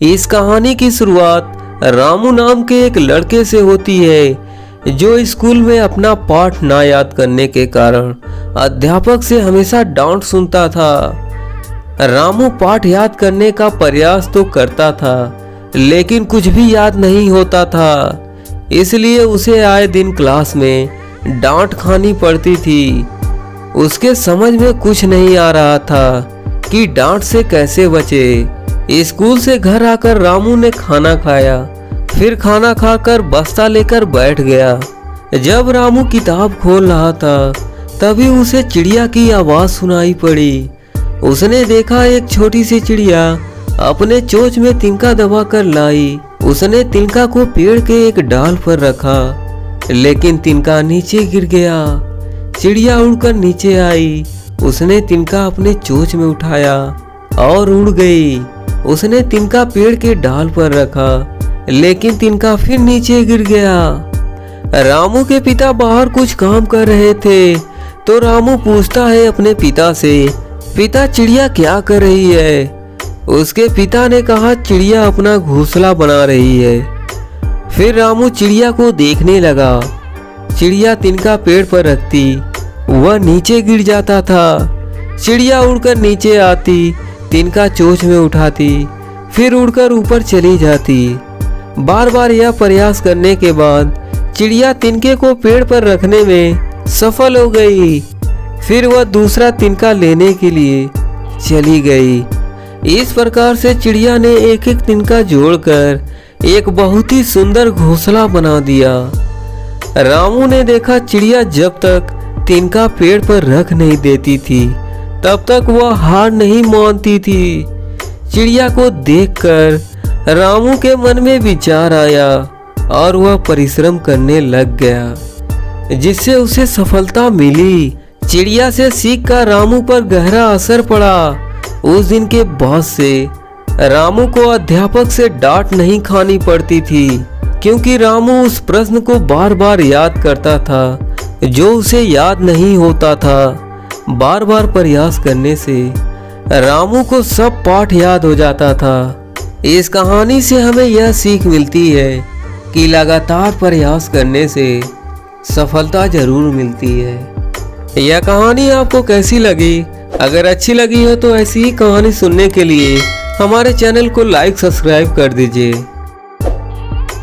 इस कहानी की शुरुआत रामू नाम के एक लड़के से होती है जो स्कूल में अपना पाठ ना याद करने के कारण अध्यापक से हमेशा डांट सुनता था। रामू पाठ याद करने का प्रयास तो करता था लेकिन कुछ भी याद नहीं होता था, इसलिए उसे आए दिन क्लास में डांट खानी पड़ती थी। उसके समझ में कुछ नहीं आ रहा था कि डांट से कैसे बचे। स्कूल से घर आकर रामू ने खाना खाया, फिर खाना खाकर बस्ता लेकर बैठ गया। जब रामू किताब खोल रहा था तभी उसे चिड़िया की आवाज सुनाई पड़ी। उसने देखा एक छोटी सी चिड़िया अपने चोंच में तिनका दबाकर लाई। उसने तिनका को पेड़ के एक डाल पर रखा लेकिन तिनका नीचे गिर गया। चिड़िया उड़कर नीचे आई। उसने तिनका अपने चोंच में उठाया और उड़ गई। उसने तिनका पेड़ के डाल पर रखा लेकिन तिनका फिर नीचे गिर गया। रामू के पिता बाहर कुछ काम कर रहे थे तो रामू पूछता है अपने पिता से, पिता चिड़िया क्या कर रही है? उसके पिता ने कहा चिड़िया अपना घोंसला बना रही है। फिर रामू चिड़िया को देखने लगा। चिड़िया तिनका पेड़ पर रखती, वह नीचे गिर जाता था। चिड़िया उड़कर नीचे आती, तिनका चोंच में उठाती, फिर उड़कर ऊपर चली जाती। बार बार यह प्रयास करने के बाद चिड़िया तिनके को पेड़ पर रखने में सफल हो गई। फिर वह दूसरा तिनका लेने के लिए चली गई। इस प्रकार से चिड़िया ने एक एक तिनका जोड़कर एक बहुत ही सुंदर घोंसला बना दिया। रामू ने देखा चिड़िया जब तक तिनका पेड़ पर रख नहीं देती थी तब तक वह हार नहीं मानती थी। चिड़िया को देखकर रामू के मन में विचार आया और वह परिश्रम करने लग गया जिससे उसे सफलता मिली। चिड़िया से सीख कर रामू पर गहरा असर पड़ा। उस दिन के बाद से रामू को अध्यापक से डांट नहीं खानी पड़ती थी क्योंकि रामू उस प्रश्न को बार बार याद करता था जो उसे याद नहीं होता था। बार बार प्रयास करने से रामू को सब पाठ याद हो जाता था। इस कहानी से हमें यह सीख मिलती है कि लगातार प्रयास करने से सफलता जरूर मिलती है। यह कहानी आपको कैसी लगी? अगर अच्छी लगी हो तो ऐसी ही कहानी सुनने के लिए हमारे चैनल को लाइक सब्सक्राइब कर दीजिए।